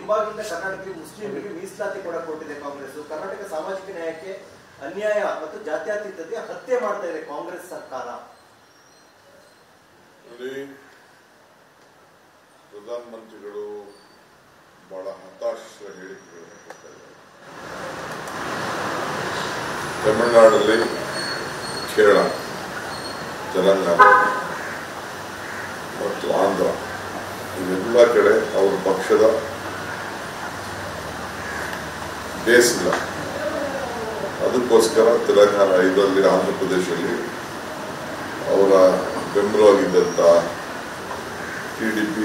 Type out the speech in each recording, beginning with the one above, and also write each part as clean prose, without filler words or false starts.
ಇವಾಗಿಂದ ಕರ್ನಾಟಕಕ್ಕೆ ಮುಸ್ಲಿಮರಿಗೆ ಮೀಸಲಾತಿ ಕೂಡ ಕೊಟ್ಟಿದೆ ಕಾಂಗ್ರೆಸ್. ಕರ್ನಾಟಕ ಸಾಮಾಜಿಕ ನ್ಯಾಯಕ್ಕೆ ಅನ್ಯಾಯ ಮತ್ತು ಜಾತ್ಯತೀತತೆ ಹತ್ಯೆ ಮಾಡ್ತಾ ಇದೆ ಕಾಂಗ್ರೆಸ್ ಸರ್ಕಾರ. ಪ್ರಧಾನಮಂತ್ರಿಗಳು ಬಹಳ ಹತಾಶ ಹೇಳಿಕೆಗಳನ್ನು ಕೊಡ್ತಾ ಇದ್ದಾರೆ. ತಮಿಳುನಾಡಲ್ಲಿ, ಕೇರಳ, ತೆಲಂಗಾಣ ಮತ್ತು ಆಂಧ್ರ ಇವೆಲ್ಲ ಕಡೆ ಅವರ ಪಕ್ಷದ ಬೇಸ್ ಇಲ್ಲ. ಅದಕ್ಕೋಸ್ಕರ ತೆಲಂಗಾಣ ಇದರಲ್ಲಿ ಆಂಧ್ರ ಪ್ರದೇಶದಲ್ಲಿ ಅವರ ಬೆಂಬಲವಾಗಿದ್ದಂಥ TDP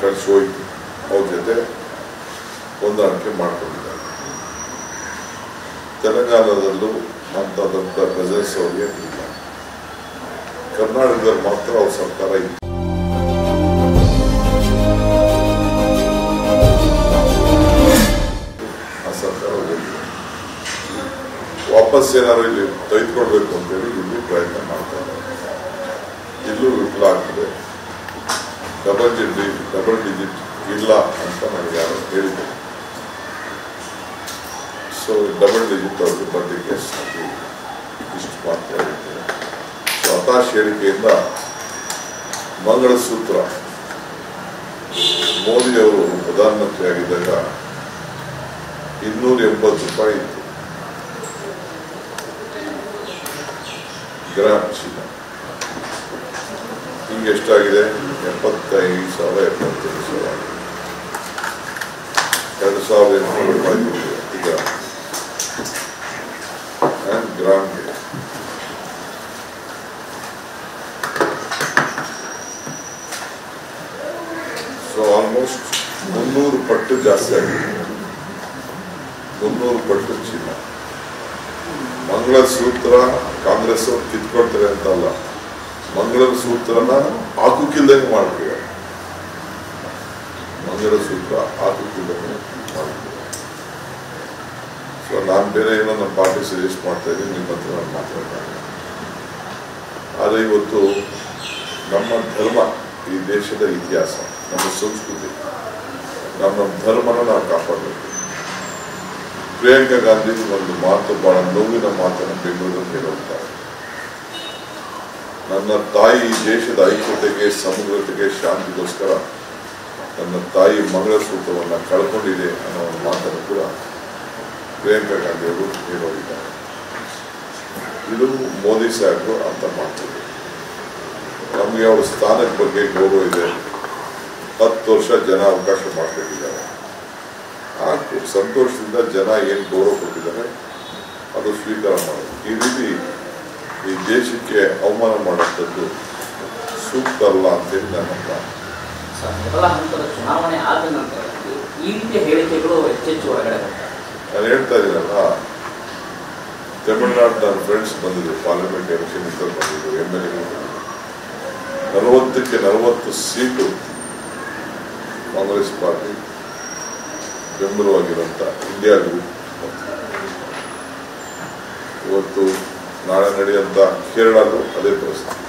ಕಳಿಸೋಯ್ತು. ಅವ್ರ ಜೊತೆ ಹೊಂದಾಣಿಕೆ ಮಾಡಿಕೊಂಡಿದ್ದಾರೆ. ತೆಲಂಗಾಣದಲ್ಲೂ ಅಂಥದ್ದಂಥ ಪ್ರೆಸೆನ್ಸ್ ಅವ್ರಿಗೆ ಇಲ್ಲ. ಕರ್ನಾಟಕದಲ್ಲಿ ಮಾತ್ರ ಅವ್ರ ಸರ್ಕಾರ ಇತ್ತು. ಆ ಸರ್ಕಾರ ವಾಪಸ್ ಏನಾದ್ರು ಇಲ್ಲಿ ತೆಗೆದುಕೊಳ್ಬೇಕು ಅಂತೇಳಿ ಇಲ್ಲಿ ಪ್ರಯತ್ನ ಮಾಡ್ತಾ ಇದ್ದಾರೆ. ಇಲ್ಲೂ ವಿಫಲ ಆಗ್ತದೆ. ಡಬಲ್ ಡಿಜಿಟ್ ಇಲ್ಲ ಅಂತ ನನಗೆ ಯಾರು ಹೇಳಿದೆ. ಸೊ ಡಬಲ್ ಡಿಜಿಟ್ ಅವ್ರಿಗೆ ಬರಲಿಕ್ಕೆ ಇಷ್ಟು ಮಾತ್ರ ಹೇಳ್ತೇನೆ. ಸೊ ಹತಾಶ ಹೇಳಿಕೆಯಿಂದ ಮಂಗಳಸೂತ್ರ ಮೋದಿಯವರು ಪ್ರಧಾನಮಂತ್ರಿ ಆಗಿದ್ದಾಗ 280 ರೂಪಾಯಿ ಇತ್ತು ಗ್ರಾಮ್ ಚಿನ್ನ. ಈಗ ಎಷ್ಟಾಗಿದೆ? 75,000 75,000 2,800 ರೂಪಾಯಿ ಈಗ ಗ್ರಾಮ್ಗೆ. ಸೊ ಆಲ್ಮೋಸ್ಟ್ 300 ಪಟ್ಟು ಜಾಸ್ತಿ ಆಗಿದೆ. 300 ಪಟ್ಟು ಚಿನ್ನ. ಮಂಗಳಸೂತ್ರ ಕಾಂಗ್ರೆಸ್ ಅವ್ರು ಕಿತ್ಕೊಳ್ತಾರೆ ಅಂತ ಅಲ್ಲ, ಮಂಗಳಸೂತ್ರನ ಹಾಕುಕ್ಕಿಲ್ದಂಗೆ ಮಾಡ್ಬಿಟ್ಟಿದ್ದಾರೆ. ಮಂಗಳಸೂತ್ರ ಹಾಕುಕ್ಕಿಲ್ದಂಗೆ ಮಾಡ್ಬಿಟ್ಟಿದ್ದಾರೆ. ಸೊ ನಾನು ಬೇರೆ ಏನೋ ನಮ್ಮ ಪಾರ್ಟಿ ಸಜೆಸ್ಟ್ ಮಾಡ್ತಾ ಇದ್ದೀನಿ, ನಿಮ್ಮ ಹತ್ರ ನಾನು ಮಾತಾಡ್ತಾರೆ. ಆದರೆ ಇವತ್ತು ನಮ್ಮ ಧರ್ಮ, ಈ ದೇಶದ ಇತಿಹಾಸ, ನಮ್ಮ ಸಂಸ್ಕೃತಿ, ನಮ್ಮ ಧರ್ಮನ ನಾವು ಕಾಪಾಡಬೇಕು. ಪ್ರಿಯಾಂಕಾ ಗಾಂಧಿ ಒಂದು ಮಾತು, ಬಹಳ ನೋವಿನ ಮಾತನ್ನು ಬೆಂಗಳೂರಲ್ಲಿ ಹೇಳುತ್ತಾರೆ. ನನ್ನ ತಾಯಿ ದೇಶದ ಐಕ್ಯತೆಗೆ, ಸಮಗ್ರತೆಗೆ, ಶಾಂತಿಗೋಸ್ಕರ ನನ್ನ ತಾಯಿ ಮಂಗಳಸೂತ್ರವನ್ನು ಕಳ್ಕೊಂಡಿದೆ ಅನ್ನೋ ಒಂದು ಮಾತನ್ನು ಕೂಡ ಪ್ರಿಯಾಂಕಾ ಗಾಂಧಿ ಅವರು ಹೇಳೋಗಿದ್ದಾರೆ. ಇದು ಮೋದಿ ಸಾಹೇಬರು ಅರ್ಥ ಮಾಡ್ತಾರೆ. ನಮಗೆ ಅವರ ಸ್ಥಾನದ ಬಗ್ಗೆ ಗೌರವ ಇದೆ. 10 ವರ್ಷ ಜನ ಅವಕಾಶ ಮಾಡಿಕೊಟ್ಟಿದ್ದಾರೆ. ಆಯ್ತು, ಸಂತೋಷದಿಂದ ಜನ ಏನು ಗೌರವ ಕೊಟ್ಟಿದ್ದಾರೆ ಅದು ಸ್ವೀಕಾರ ಮಾಡೋದು. ಈ ರೀತಿ ಈ ದೇಶಕ್ಕೆ ಅವಮಾನ ಮಾಡುವಂಥದ್ದು ಸೂಕ್ತ ಅಲ್ಲ ಅಂತೇಳಿ ನನ್ನ ಮೊದಲ ಹಂತದ ಚುನಾವಣೆ ಆದ ನಂತರ ಈ ರೀತಿಯ ಹೇಳಿಕೆಗಳು ಹೆಚ್ಚೆಚ್ಚು ಹೊರಗಡೆ ಬರ್ತಾರೆ. ನಾನು ಹೇಳ್ತಾ ಇದ್ದೀನಲ್ಲ, ತಮಿಳುನಾಡು ನನ್ನ ಫ್ರೆಂಡ್ಸ್ ಬಂದಿದ್ರು, ಪಾರ್ಲಿಮೆಂಟ್ ಎಲೆಕ್ಷನ್ ಇದ್ದರು ಬಂದಿದ್ರು, MLA 40ಕ್ಕೆ 40 ಸೀಟು ಕಾಂಗ್ರೆಸ್ ಪಾರ್ಟಿ ಬೆಂಬಲವಾಗಿರುವಂಥ ಇಂಡಿಯಾ ಗ್ರೂಪ್. ಇವತ್ತು ನಾಳೆ ನಡೆಯುವಂಥ ಕೇರಳಲ್ಲೂ ಅದೇ ಪರಿಸ್ಥಿತಿ.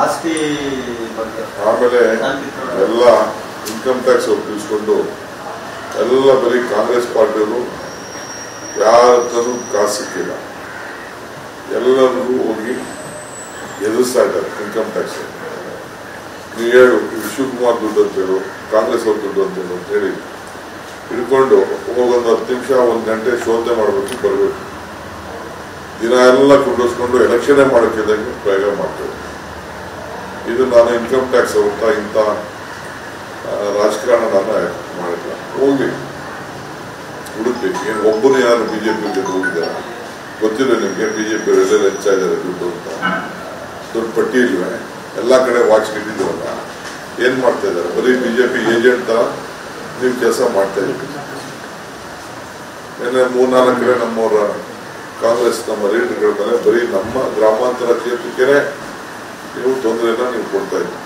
ಆಸ್ತಿ ಆಮೇಲೆ ಎಲ್ಲ ಇನ್ಕಮ್ ಟ್ಯಾಕ್ಸ್ ಅವ್ರು ತಿಳಿಸ್ಕೊಂಡು ಎಲ್ಲ ಬರೀ ಕಾಂಗ್ರೆಸ್ ಪಾರ್ಟಿಯವರು ಯಾರ ಹತ್ರನೂ ಕಾಸು ಸಿಕ್ಕಿಲ್ಲ. ಎಲ್ಲರಿಗೂ ಹೋಗಿ ಎದುರಿಸ್ತಾ ಇದ್ದಾರೆ ಇನ್ಕಮ್ ಟ್ಯಾಕ್ಸ್. ನೀವು ಹೇಳು, ಶಿವಕುಮಾರ್ ದುಡ್ಡು ಅಂತೇಳು, ಕಾಂಗ್ರೆಸ್ ಅವ್ರ ದುಡ್ಡು ಅಂತೇಳು ಅಂತ ಹೇಳಿ ಹಿಡ್ಕೊಂಡು ಹೋಗೊಂದು 10 ನಿಮಿಷ 1 ಗಂಟೆ ಶೋಧನೆ ಮಾಡಬೇಕು, ಬರಬೇಕು. ದಿನ ಎಲ್ಲ ಕುಂಡಿಸ್ಕೊಂಡು ಎಲೆಕ್ಷನ್ನೇ ಮಾಡೋಕ್ಕಿದ್ದಂಗೆ ಪ್ರಯೋಗ ಮಾಡ್ತೇವೆ. ಇದು ನಾನು ಇನ್ಕಮ್ ಟ್ಯಾಕ್ಸ್ ಹೋಗ್ತಾ ಇಂಥ ರಾಜಕಾರಣ ನಾನು ಮಾಡಿಲ್ಲ. ಹೋಗಿ ಹುಡುಕ್ಬೇಕು. ಏನು ಒಬ್ಬರು ಯಾರು BJP ಜೊತೆ ಹೋಗಿದ್ದಾರೆ ಗೊತ್ತಿಲ್ಲ ನಿಮಗೆ? BJP ಎಲ್ಲೆಲ್ಲ ಹೆಚ್ಚಾ ಇದ್ದಾರೆ ದುಡ್ಡು ಅಂತ ದೊಡ್ಡ ಪಟ್ಟಿ ಇಲ್ವೇ? ಎಲ್ಲ ಕಡೆ ವಾಚ್ ಇಟ್ಟಿದ್ದೀರಲ್ಲ, ಏನ್ ಮಾಡ್ತಾ ಇದ್ದಾರೆ? ಬರೀ BJP ಏಜೆಂಟ್ ತರ ನೀವು ಕೆಲಸ ಮಾಡ್ತಾ ಇದ್ದೀವಿ. ಏನೇ 3-4 ಕಡೆ ನಮ್ಮವರ ಕಾಂಗ್ರೆಸ್ ನಮ್ಮ ಲೀಡರ್ಗಳ ಮೇಲೆ ಬರೀ ನಮ್ಮ ಗ್ರಾಮಾಂತರ ಕ್ಷೇತ್ರಕ್ಕೆ ನೀವು ತೊಂದರೆನ ನೀವು ಕೊಡ್ತಾ ಇದ್ದೀವಿ.